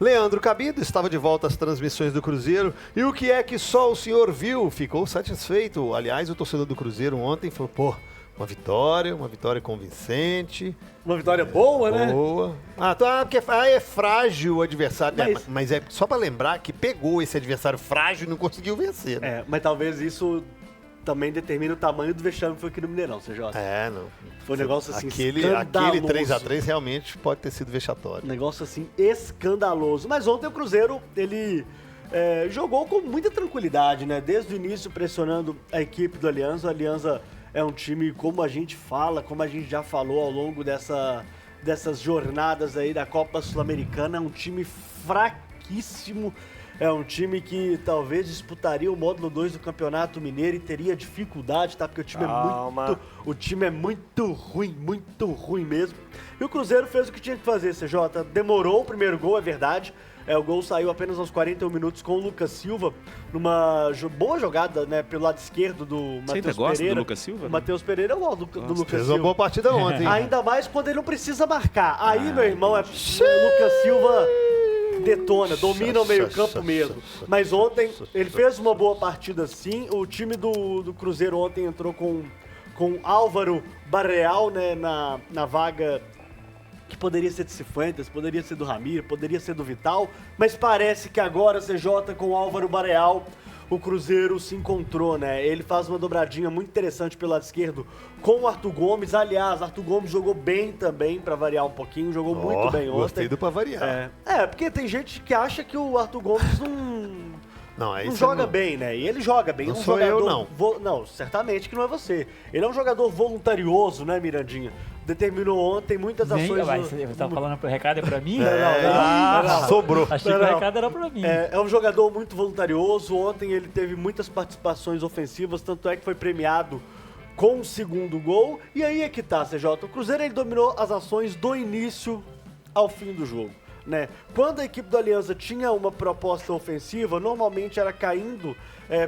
Leandro Cabido estava de volta às transmissões do Cruzeiro. E o que é que só o senhor viu? Ficou satisfeito. Aliás, o torcedor do Cruzeiro ontem falou, pô, uma vitória convincente. Uma vitória boa, né? Boa. Porque é frágil o adversário. Mas é só pra lembrar que pegou esse adversário frágil e não conseguiu vencer, né? Mas talvez isso também determine o tamanho do vexame que foi aqui no Mineirão, CJ. Não. Foi um negócio assim Aquele escandaloso. 3x3 realmente pode ter sido vexatório. Um negócio assim escandaloso. Mas ontem o Cruzeiro, ele jogou com muita tranquilidade, né? Desde o início pressionando a equipe do Alianza. O Alianza é um time, como a gente fala, como a gente já falou ao longo dessas jornadas aí da Copa Sul-Americana, é um time fraquíssimo. É um time que talvez disputaria o módulo 2 do Campeonato Mineiro e teria dificuldade, tá? Porque o time é muito ruim mesmo. E o Cruzeiro fez o que tinha que fazer, CJ. Demorou o primeiro gol, é verdade. O gol saiu apenas aos 41 minutos com o Lucas Silva, numa boa jogada, né, pelo lado esquerdo do Matheus Pereira. Você ainda gosta do Lucas Silva? O Matheus Pereira é o do Lucas Silva. Fez uma boa partida ontem. Ainda mais quando ele não precisa marcar. Aí, meu irmão, Lucas Silva detona, domina o meio-campo mesmo. Mas ontem ele fez uma boa partida sim. O time do Cruzeiro ontem entrou com Álvaro Barreal, né, na vaga que poderia ser de Cifuentes, poderia ser do Ramiro, poderia ser do Vital, mas parece que agora, CJ, com o Álvaro Barreal, o Cruzeiro se encontrou, né? Ele faz uma dobradinha muito interessante pelo lado esquerdo com o Arthur Gomes. Aliás, Arthur Gomes jogou bem também, pra variar um pouquinho, jogou muito bem ontem. Gostei do pra variar. Porque tem gente que acha que o Arthur Gomes não joga bem, né? E ele joga bem. Não sou eu, não. Não, certamente que não é você. Ele é um jogador voluntarioso, né, Mirandinha? Determinou ontem muitas ações... Você tá falando o recado é pra mim? Não. Sobrou. Achei que o recado era pra mim. É um jogador muito voluntarioso. Ontem ele teve muitas participações ofensivas, tanto é que foi premiado com o segundo gol. E aí é que tá, CJ. O Cruzeiro ele dominou as ações do início ao fim do jogo, né? Quando a equipe do Alianza tinha uma proposta ofensiva, normalmente era caindo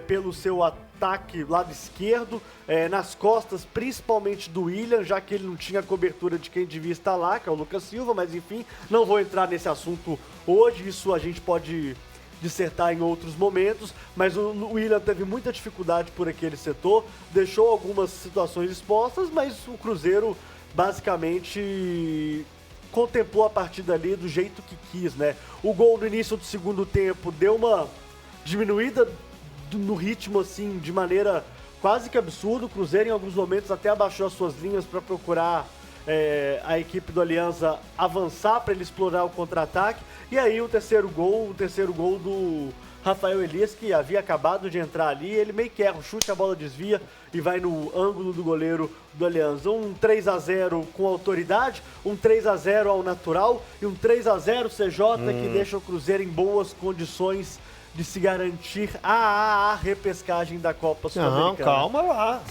pelo seu ataque lado esquerdo, nas costas principalmente do William, já que ele não tinha cobertura de quem devia estar lá, que é o Lucas Silva, mas enfim, não vou entrar nesse assunto hoje, isso a gente pode dissertar em outros momentos, mas o William teve muita dificuldade por aquele setor, deixou algumas situações expostas, mas o Cruzeiro basicamente contemplou a partida ali do jeito que quis, né? O gol no início do segundo tempo deu uma diminuída no ritmo, assim, de maneira quase que absurda. O Cruzeiro, em alguns momentos, até abaixou as suas linhas para procurar a equipe do Alianza avançar, para ele explorar o contra-ataque. E aí o terceiro gol do Rafael Elias, que havia acabado de entrar ali, ele meio que erra o chute, a bola desvia e vai no ângulo do goleiro do Alianza. Um 3x0 com autoridade, um 3x0 ao natural e um 3x0 CJ que deixa o Cruzeiro em boas condições de se garantir a repescagem da Copa Sul-Americana. Não, calma lá.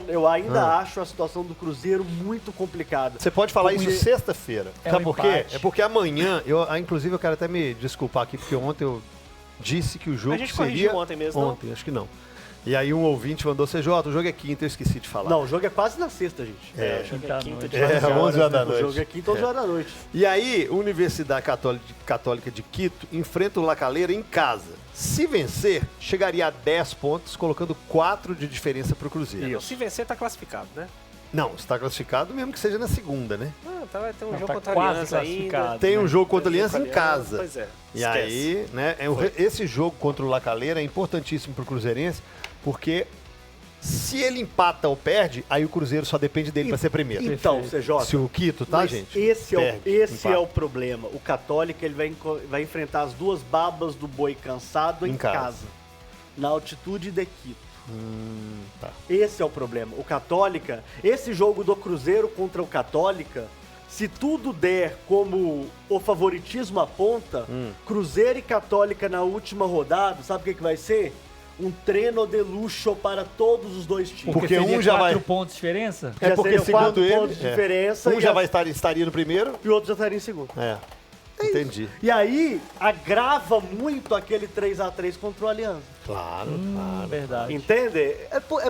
Eu ainda acho a situação do Cruzeiro muito complicada. Você pode falar isso sexta-feira. Sabe por quê? empate. É porque amanhã, inclusive eu quero até me desculpar aqui, porque ontem eu disse que o jogo A gente seria... corrigiu ontem mesmo, não? Ontem, acho que não. E aí um ouvinte mandou, CJ, o jogo é quinta, eu esqueci de falar. Não, o jogo é quase na sexta, gente. O jogo é quinta de 11 horas da noite. O jogo é quinta, 11 horas da noite. E aí, Universidade Católica de Quito enfrenta o La Calera em casa. Se vencer, chegaria a 10 pontos, colocando 4 de diferença para o Cruzeiro. Então, se vencer, tá classificado, né? Não, está classificado mesmo que seja na segunda, né? Vai ter um jogo tá contra a quase Aliança ainda. classificado. Tem um jogo contra a Tem um Aliança jogo em com a Aliança, casa. Pois é. E Esquece. aí, né, esse jogo contra o La Calera é importantíssimo para o Cruzeirense, porque se ele empata ou perde, aí o Cruzeiro só depende dele para ser primeiro. Então, CJ... Se o Quito, tá, mas gente? Esse Perde, é o problema. O Católica ele vai enfrentar as duas babas do boi cansado em casa. Na altitude de Quito. Tá. Esse é o problema. O Católica, esse jogo do Cruzeiro contra o Católica, se tudo der como o favoritismo aponta, Cruzeiro e Católica na última rodada, sabe o que vai ser? Um treino de luxo para todos os dois times. Porque seria um já 4 vai... pontos de diferença? É porque, seriam 4 segundo ele, pontos de diferença. um já estaria no primeiro. E o outro já estaria em segundo. Entendi. E aí, agrava muito aquele 3x3 contra o Aliança. Claro, Verdade. Entende?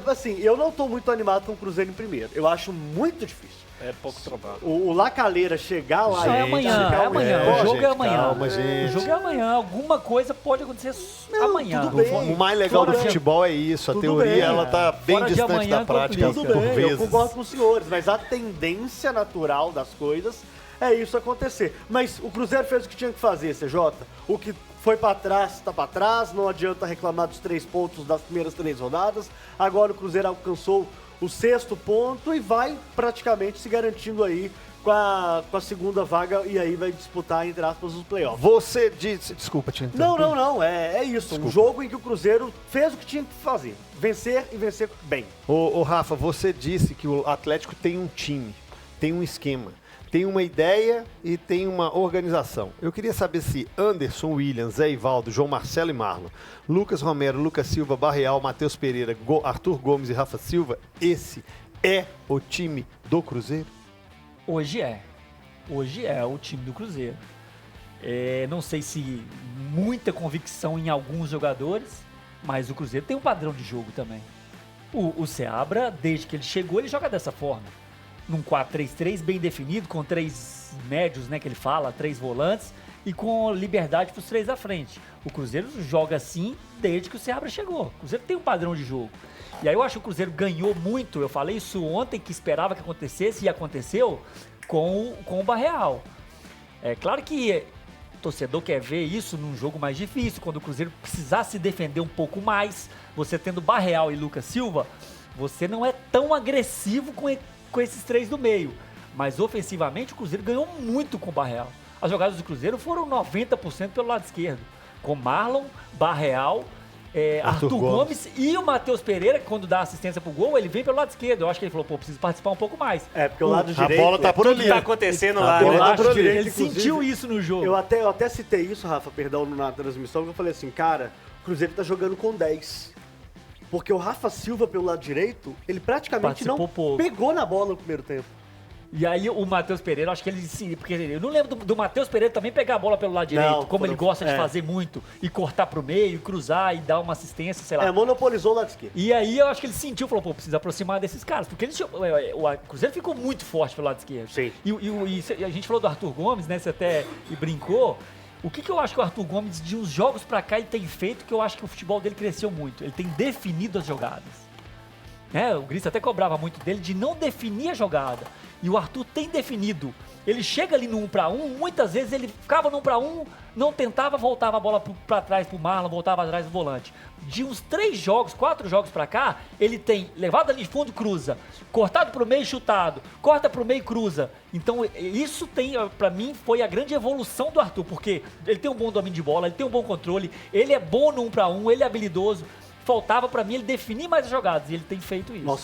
Assim, eu não tô muito animado com o Cruzeiro em primeiro. Eu acho muito difícil. É pouco provável. O Lacaleira chegar lá... Só é e amanhã, chegar é amanhã. o O jogo gente, é amanhã. calma, gente. O jogo é amanhã. Alguma coisa pode acontecer amanhã. tudo bem. O mais legal do Fora- futebol é isso, a Tudo teoria bem. ela tá bem Fora de distante amanhã, da prática complica. Tudo por bem, eu vezes. concordo com os senhores, mas a tendência natural das coisas é isso acontecer. Mas o Cruzeiro fez o que tinha que fazer, CJ. O que foi pra trás, tá pra trás, não adianta reclamar dos 3 pontos das primeiras 3 rodadas. Agora o Cruzeiro alcançou o 6º ponto e vai praticamente se garantindo aí com a segunda vaga e aí vai disputar, entre aspas, os playoffs. Você disse... Desculpa te interromper. Não, é isso. Um jogo em que o Cruzeiro fez o que tinha que fazer. Vencer e vencer bem. Ô, Rafa, você disse que o Atlético tem um time, tem um esquema, tem uma ideia e tem uma organização. Eu queria saber se Anderson, William, Zé Ivaldo, João Marcelo e Marlon, Lucas Romero, Lucas Silva, Barreal, Matheus Pereira, Arthur Gomes e Rafa Silva, esse é o time do Cruzeiro? Hoje é. Hoje é o time do Cruzeiro. Não sei se muita convicção em alguns jogadores, mas o Cruzeiro tem um padrão de jogo também. O Seabra, desde que ele chegou, ele joga dessa forma. Num 4-3-3 bem definido, com 3 médios, né, que ele fala, 3 volantes, e com liberdade para os 3 à frente. O Cruzeiro joga assim desde que o Seabra chegou. O Cruzeiro tem um padrão de jogo. E aí eu acho que o Cruzeiro ganhou muito, eu falei isso ontem, que esperava que acontecesse, e aconteceu com o Barreal. É claro que o torcedor quer ver isso num jogo mais difícil, quando o Cruzeiro precisar se defender um pouco mais, você tendo Barreal e Lucas Silva, você não é tão agressivo com esses 3 do meio. Mas ofensivamente o Cruzeiro ganhou muito com o Barreal. As jogadas do Cruzeiro foram 90% pelo lado esquerdo, com Marlon, Barreal, Arthur Gomes e o Matheus Pereira, que quando dá assistência pro gol, ele vem pelo lado esquerdo. Eu acho que ele falou, preciso participar um pouco mais. Porque o lado direito... A bola tá por O ali. que tá acontecendo Tá lá, bom, né? O lado por ali. direito, Ele inclusive, sentiu isso no jogo. Eu até citei isso, Rafa, perdão, na transmissão, que eu falei assim, cara, o Cruzeiro tá jogando com 10. Porque o Rafa Silva, pelo lado direito, ele praticamente não Participou pouco. pegou na bola no primeiro tempo. E aí o Matheus Pereira, acho que ele sim, porque eu não lembro do Matheus Pereira também pegar a bola pelo lado direito, Não, como ele gosta de é. fazer muito, e cortar pro meio, cruzar e dar uma assistência, sei lá. Monopolizou o lado esquerdo. E aí eu acho que ele sentiu, falou, precisa aproximar desses caras, porque o Cruzeiro ficou muito forte pelo lado esquerdo. Sim. E a gente falou do Arthur Gomes, né, você até brincou. O que eu acho que o Arthur Gomes, de uns jogos pra cá, ele tem feito, que eu acho que o futebol dele cresceu muito. Ele tem definido as jogadas. O Gris até cobrava muito dele de não definir a jogada. E o Arthur tem definido. Ele chega ali no 1 para 1, muitas vezes ele ficava no 1 para 1, não tentava, voltava a bola para trás pro Marlon, voltava atrás do volante. De uns 3 jogos, 4 jogos para cá, ele tem levado ali de fundo, cruza, cortado pro meio, chutado, corta pro meio, cruza. Então isso para mim foi a grande evolução do Arthur, porque ele tem um bom domínio de bola, ele tem um bom controle, ele é bom no 1 para 1, ele é habilidoso. Faltava para mim ele definir mais as jogadas e ele tem feito isso. Nossa,